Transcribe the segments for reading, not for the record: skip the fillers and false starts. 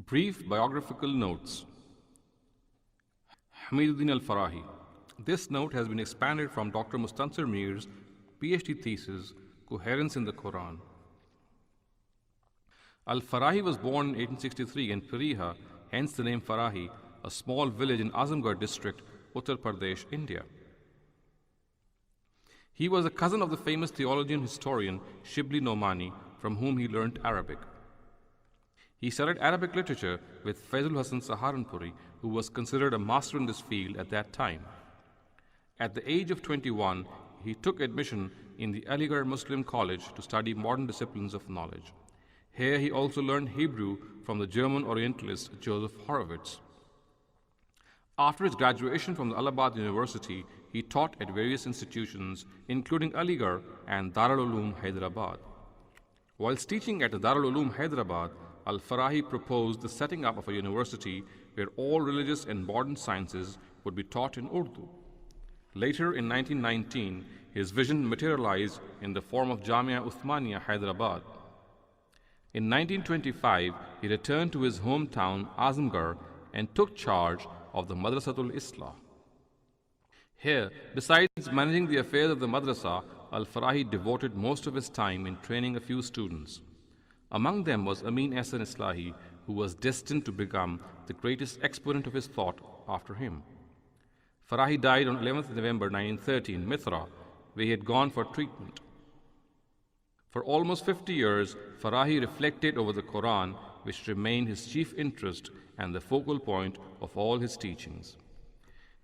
Brief biographical notes. Hamiduddin al-Farahi. This note has been expanded from Dr. Mustansir Mir's PhD thesis, Coherence in the Quran. Al-Farahi was born in 1863 in Piriha, hence the name Farahi, a small village in Azamgarh district, Uttar Pradesh, India. He was a cousin of the famous theologian historian Shibli Nomani, from whom he learnt Arabic. He studied Arabic literature with Faizul Hasan Saharanpuri, who was considered a master in this field at that time. At the age of 21, he took admission in the Aligarh Muslim College to study modern disciplines of knowledge. Here he also learned Hebrew from the German Orientalist Joseph Horowitz. After his graduation from the Allahabad University, he taught at various institutions, including Aligarh and Darul Uloom Hyderabad. Whilst teaching at the Darul Uloom Hyderabad, Al-Farahi proposed the setting up of a university where all religious and modern sciences would be taught in Urdu. Later, in 1919, his vision materialized in the form of Jamia Uthmania Hyderabad. In 1925, he returned to his hometown Azamgarh and took charge of the Madrasatul Islah. Here, besides managing the affairs of the madrasa, Al-Farahi devoted most of his time in training a few students. Among them was Amin Ahsan Islahi, who was destined to become the greatest exponent of his thought after him. Farahi died on 11th November 1930 in Mithra, where he had gone for treatment. For almost 50 years, Farahi reflected over the Quran, which remained his chief interest and the focal point of all his teachings.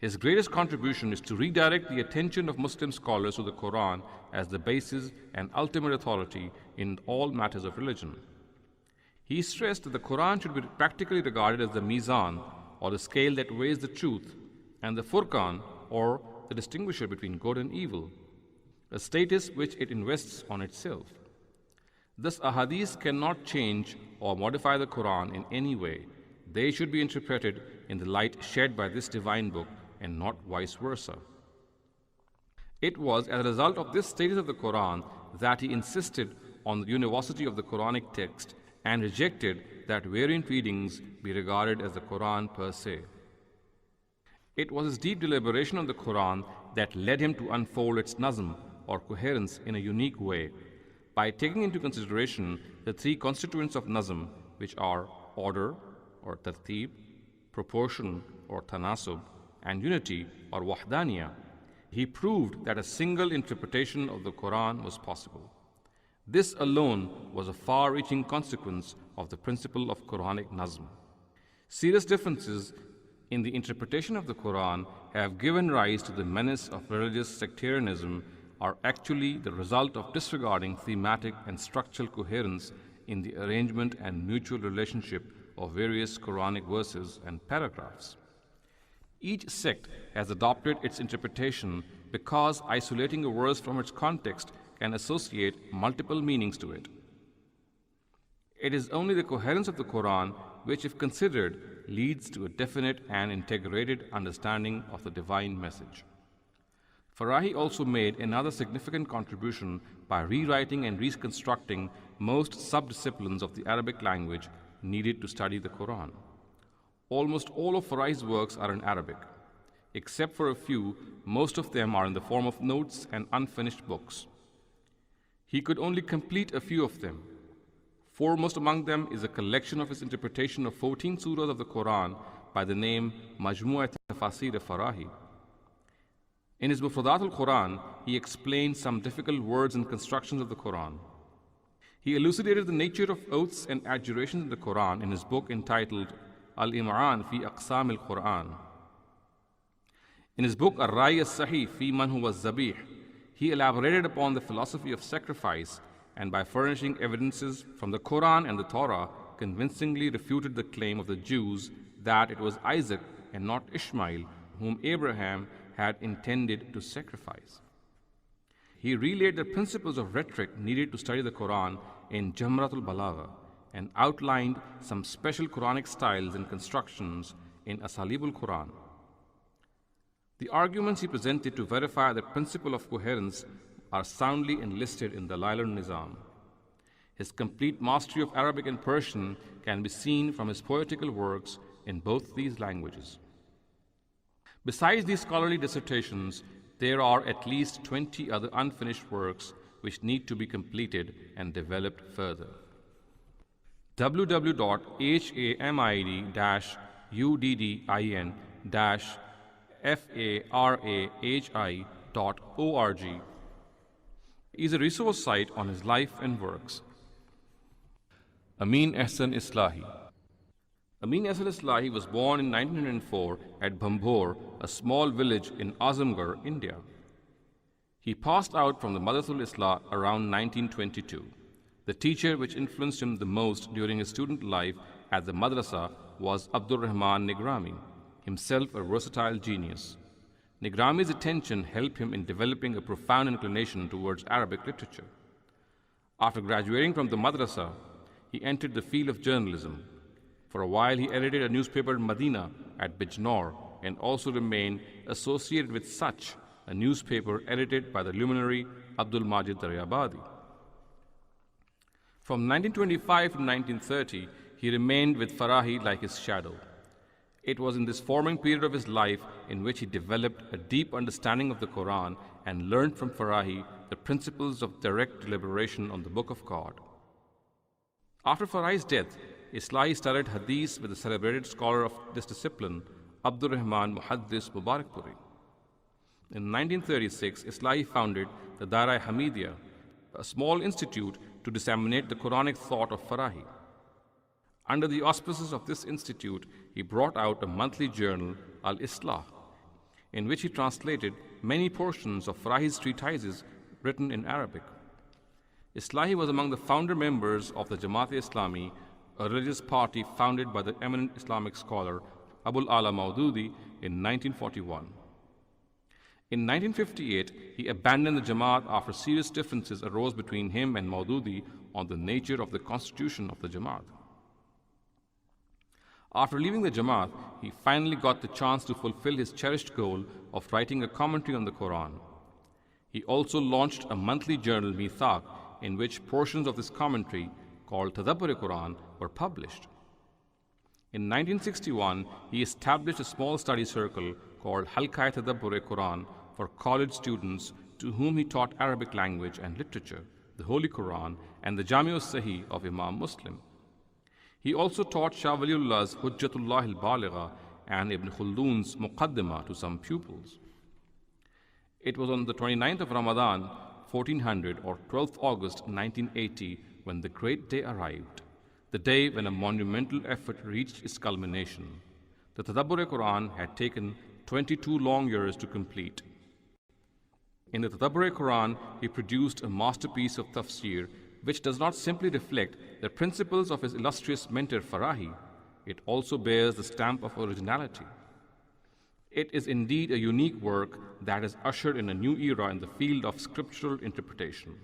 His greatest contribution is to redirect the attention of Muslim scholars to the Quran as the basis and ultimate authority in all matters of religion. He stressed that the Quran should be practically regarded as the mizan, or the scale that weighs the truth, and the furqan, or the distinguisher between good and evil, a status which it invests on itself. Thus, ahadith cannot change or modify the Quran in any way. They should be interpreted in the light shed by this divine book, and not vice versa. It was as a result of this status of the Quran that he insisted on the universality of the Quranic text and rejected that variant readings be regarded as the Quran per se. It was his deep deliberation on the Quran that led him to unfold its nazm, or coherence, in a unique way, by taking into consideration the three constituents of nazm, which are order, or tartib, proportion, or tanasub, and unity, or wahdaniya. He proved that a single interpretation of the Quran was possible. This alone was a far-reaching consequence of the principle of Quranic nazm. Serious differences in the interpretation of the Quran have given rise to the menace of religious sectarianism, are actually the result of disregarding thematic and structural coherence in the arrangement and mutual relationship of various Quranic verses and paragraphs. Each sect has adopted its interpretation because isolating a verse from its context can associate multiple meanings to it. It is only the coherence of the Quran which, if considered, leads to a definite and integrated understanding of the divine message. Farahi also made another significant contribution by rewriting and reconstructing most subdisciplines of the Arabic language needed to study the Quran. Almost all of Farahi's works are in Arabic. Except for a few, most of them are in the form of notes and unfinished books. He could only complete a few of them. Foremost among them is a collection of his interpretation of 14 surahs of the Quran by the name Majmu'at Tafasir Farahi. In his Mufradat al-Quran, he explained some difficult words and constructions of the Quran. He elucidated the nature of oaths and adjurations in the Quran in his book entitled Al-Im'an fi Aqsam al-Quran. In his book Ar-Rai as-Sahih fi Man huwa Zabih, he elaborated upon the philosophy of sacrifice, and by furnishing evidences from the Quran and the Torah, convincingly refuted the claim of the Jews that it was Isaac and not Ishmael whom Abraham had intended to sacrifice. He relayed the principles of rhetoric needed to study the Quran in Jamratul Balagha, and outlined some special Quranic styles and constructions in Asalibul Quran. The arguments he presented to verify the principle of coherence are soundly enlisted in the Dala'il al-Nizam. His complete mastery of Arabic and Persian can be seen from his poetical works in both these languages. Besides these scholarly dissertations, there are at least 20 other unfinished works which need to be completed and developed further. www.hamidin-farahi.org is a resource site on his life and works. Amin Ehsan Islahi. Amin Ehsan Islahi was born in 1904 at Bhambhor, a small village in Azamgarh, India. He passed out from the Madrasatul Islah around 1922. The teacher which influenced him the most during his student life at the madrasa was Abdur Rahman Nigrami, himself a versatile genius. Nigrami's attention helped him in developing a profound inclination towards Arabic literature. After graduating from the madrasa, he entered the field of journalism. For a while, he edited a newspaper in Medina at Bijnor and also remained associated with Such, a newspaper edited by the luminary Abdul Majid Daryabadi. From 1925 to 1930, he remained with Farahi like his shadow. It was in this forming period of his life in which he developed a deep understanding of the Quran and learned from Farahi the principles of direct deliberation on the Book of God. After Farahi's death, Islahi studied Hadith with the celebrated scholar of this discipline, Abdur Rahman Muhaddis Mubarakpuri. In 1936, Islahi founded the Dara Hamidiyya, a small institute to disseminate the Quranic thought of Farahi. Under the auspices of this institute, he brought out a monthly journal, Al-Islah, in which he translated many portions of Farahi's treatises written in Arabic. Islahi was among the founder members of the Jamaat-e-Islami, a religious party founded by the eminent Islamic scholar Abul Ala Maududi in 1941. In 1958, he abandoned the Jamaat after serious differences arose between him and Maududi on the nature of the constitution of the Jamaat. After leaving the Jamaat, he finally got the chance to fulfill his cherished goal of writing a commentary on the Quran. He also launched a monthly journal, Mithaq, in which portions of this commentary, called Tadabbur-e-Quran, were published. In 1961, he established a small study circle called Halqa-e Tadabbur-e-Quran for college students to whom he taught Arabic language and literature, the Holy Quran, and the Jami'-us-Sahih of Imam Muslim. He also taught Shah Waliullah's Hujjatullah al-Baligha and Ibn Khaldun's Muqaddimah to some pupils. It was on the 29th of Ramadan, 1400 or 12th August 1980 when the great day arrived, the day when a monumental effort reached its culmination. The Tadabbur-e-Quran had taken 22 long years to complete. In the Tadabbur-e-Quran, he produced a masterpiece of tafsir which does not simply reflect the principles of his illustrious mentor Farahi, it also bears the stamp of originality. It is indeed a unique work that has ushered in a new era in the field of scriptural interpretation.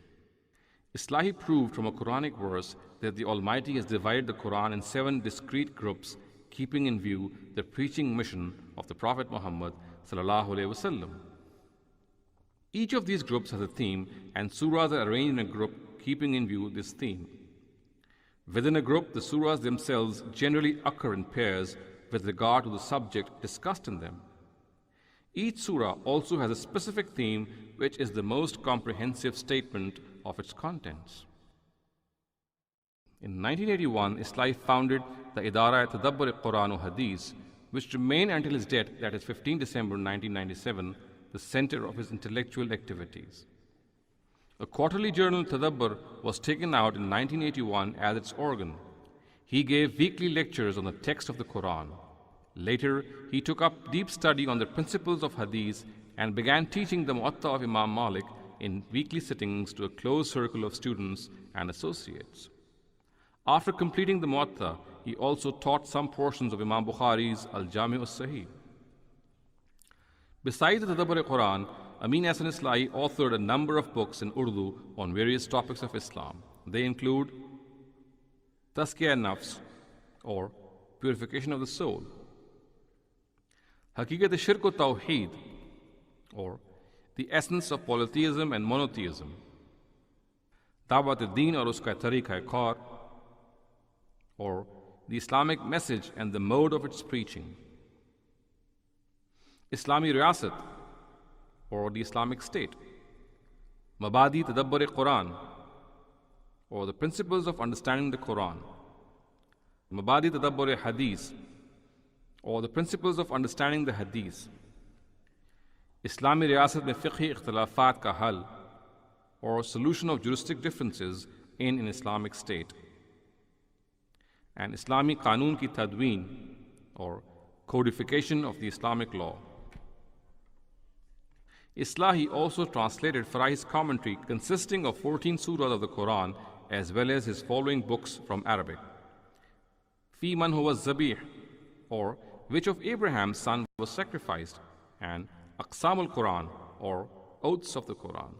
Islahi proved from a Quranic verse that the Almighty has divided the Quran in 7 discrete groups, keeping in view the preaching mission of the Prophet Muhammad sallallahu alaihi wasallam. Each of these groups has a theme, and surahs are arranged in a group keeping in view this theme. Within a group, the surahs themselves generally occur in pairs with regard to the subject discussed in them. Each surah also has a specific theme which is the most comprehensive statement of its contents. In 1981, Islahi founded the Idara Tadabbur-e-Quran Hadith, which remained until his death, that is 15 December 1997, the center of his intellectual activities. A quarterly journal, Tadabbur, was taken out in 1981 as its organ. He gave weekly lectures on the text of the Quran. Later, he took up deep study on the principles of Hadith and began teaching the Muwatta of Imam Malik in weekly sittings to a close circle of students and associates. After completing the Muwatta, he also taught some portions of Imam Bukhari's Al-Jami'-us-Sahih. Besides the Tadabbur-e-Quran, Amin Ehsan Islahi authored a number of books in Urdu on various topics of Islam. They include Tazkiyah-e-Nafs, or Purification of the Soul, Haqiqat-e-Shirk wa Tawheed, or The Essence of Polytheism and Monotheism, दावत दीन और उसका तरीक़ा car, or the Islamic message and the mode of its preaching. Islami Riyasat, or the Islamic State. Mabadi Tadabbur Quran, or the principles of understanding the Quran. Mabadi Tadabbur Hadith, or the principles of understanding the Hadith. Islami Riyasat mein Fiqhi Ikhtilafat ka Hal, or solution of juristic differences in an Islamic state. And Islami Qanun ki Tadween, or codification of the Islamic law. Islahi also translated Farai's commentary consisting of 14 surahs of the Quran as well as his following books from Arabic. Fi man huwa zabih, or which of Abraham's son was sacrificed, and Aqsamul Quran, or oaths of the Quran.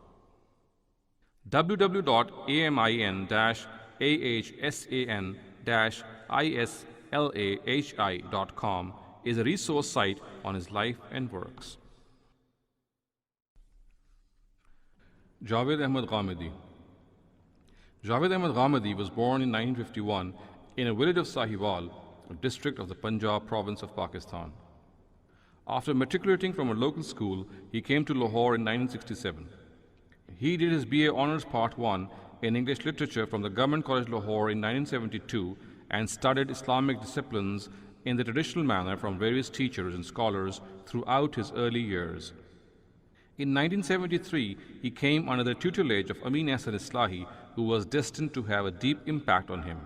www.amin-ahsan-islahi.com is a resource site on his life and works. Javed Ahmad Ghamidi. Javed Ahmad Ghamidi was born in 1951 in a village of Sahiwal, a district of the Punjab province of Pakistan. After matriculating from a local school, he came to Lahore in 1967. He did his BA Honours Part 1 in English Literature from the Government College Lahore in 1972 and studied Islamic disciplines in the traditional manner from various teachers and scholars throughout his early years. In 1973, he came under the tutelage of Amin Ahsan Islahi, who was destined to have a deep impact on him.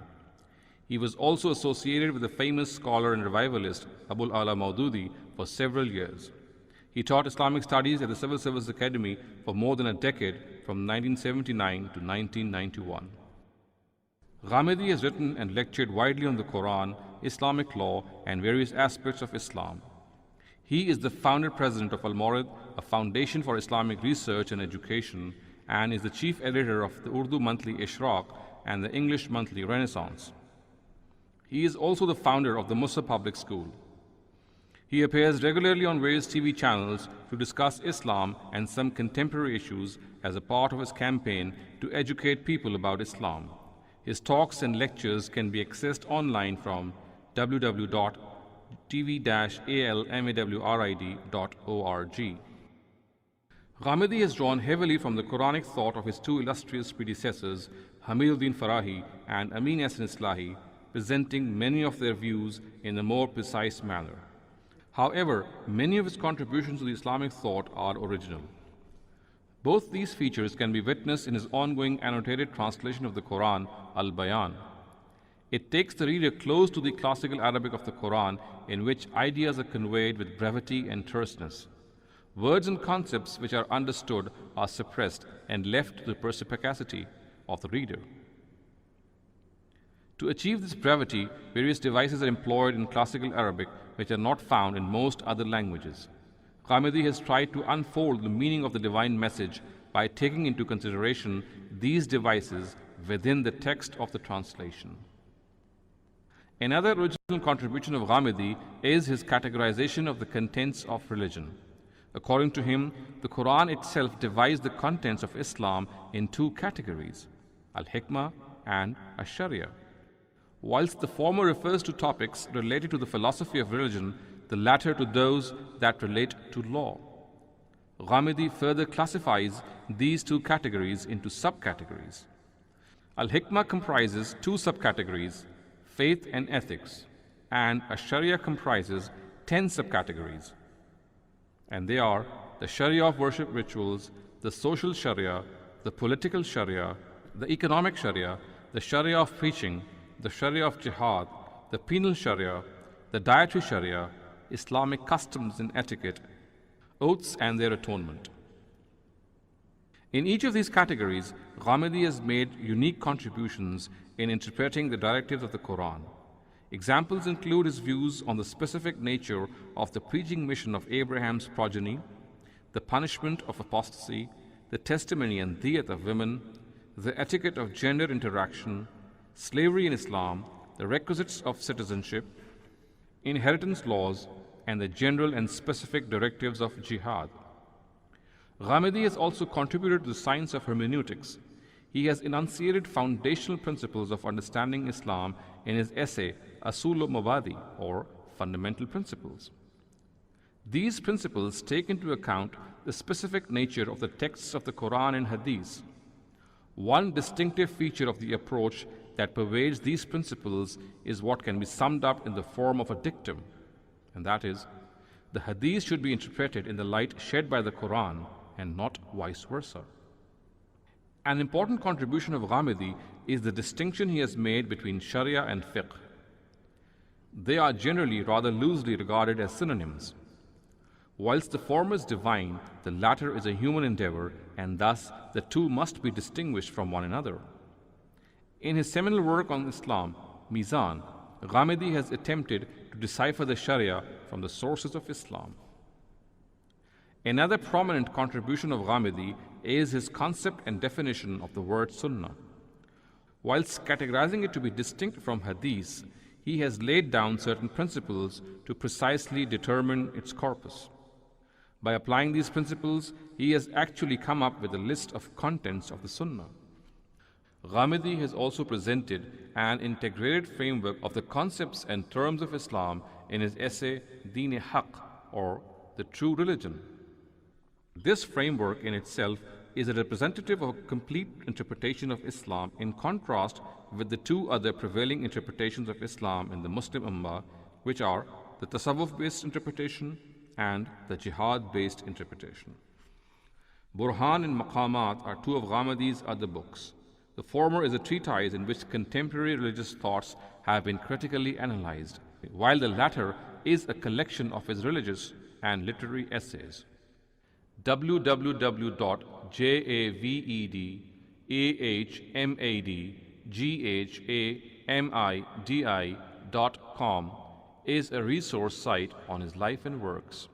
He was also associated with the famous scholar and revivalist Abul Ala Maududi for several years. He taught Islamic studies at the Civil Service Academy for more than a decade, from 1979 to 1991. Ghamidi has written and lectured widely on the Quran, Islamic law, and various aspects of Islam. He is the founder president of Al-Mawrid, a foundation for Islamic research and education, and is the chief editor of the Urdu monthly Ishraq and the English monthly Renaissance. He is also the founder of the Musa Public School. He appears regularly on various TV channels to discuss Islam and some contemporary issues as a part of his campaign to educate people about Islam. His talks and lectures can be accessed online from www.tv-almawrid.org. Ghamidi has drawn heavily from the Quranic thought of his two illustrious predecessors, Hamiduddin Farahi and Amin Ahsan Islahi, presenting many of their views in a more precise manner. However, many of his contributions to the Islamic thought are original. Both these features can be witnessed in his ongoing annotated translation of the Quran, Al-Bayan. It takes the reader close to the classical Arabic of the Quran, in which ideas are conveyed with brevity and terseness. Words and concepts which are understood are suppressed and left to the perspicacity of the reader. To achieve this brevity, various devices are employed in classical Arabic which are not found in most other languages. Ghamidi has tried to unfold the meaning of the divine message by taking into consideration these devices within the text of the translation. Another original contribution of Ghamidi is his categorization of the contents of religion. According to him, the Quran itself divides the contents of Islam in two categories, Al-Hikmah and Ash-Sharia. Whilst the former refers to topics related to the philosophy of religion, the latter to those that relate to law. Ghamidi further classifies these two categories into subcategories. Al-Hikmah comprises two subcategories, faith and ethics, and Ash-Sharia comprises 10 subcategories. And they are the Sharia of worship rituals, the social Sharia, the political Sharia, the economic Sharia, the Sharia of preaching, the Sharia of jihad, the penal Sharia, the dietary Sharia, Islamic customs and etiquette, oaths and their atonement. In each of these categories, Ghamidi has made unique contributions in interpreting the directives of the Quran. Examples include his views on the specific nature of the preaching mission of Abraham's progeny, the punishment of apostasy, the testimony and diyat of women, the etiquette of gender interaction, slavery in Islam, the requisites of citizenship, inheritance laws, and the general and specific directives of jihad. Ghamidi has also contributed to the science of hermeneutics. He has enunciated foundational principles of understanding Islam in his essay Asul Mabadi, or Fundamental Principles. These principles take into account the specific nature of the texts of the Quran and Hadith. One distinctive feature of the approach that pervades these principles is what can be summed up in the form of a dictum, and that is, the Hadith should be interpreted in the light shed by the Quran and not vice versa. An important contribution of Ghamidi is the distinction he has made between Sharia and Fiqh. They are generally rather loosely regarded as synonyms. Whilst the former is divine, the latter is a human endeavor, and thus the two must be distinguished from one another. In his seminal work on Islam, Mizan, Ghamidi has attempted to decipher the Sharia from the sources of Islam. Another prominent contribution of Ghamidi is his concept and definition of the word Sunnah. Whilst categorizing it to be distinct from Hadith, he has laid down certain principles to precisely determine its corpus. By applying these principles, he has actually come up with a list of contents of the Sunnah. Ghamidi has also presented an integrated framework of the concepts and terms of Islam in his essay Deen-e-Haq, or The True Religion. This framework in itself is a representative of a complete interpretation of Islam, in contrast with the two other prevailing interpretations of Islam in the Muslim Ummah, which are the Tasawwuf-based interpretation and the Jihad-based interpretation. Burhan and Maqamat are two of Ghamidi's other books. The former is a treatise in which contemporary religious thoughts have been critically analyzed, while the latter is a collection of his religious and literary essays. www.javedahmadghamidi.com is a resource site on his life and works.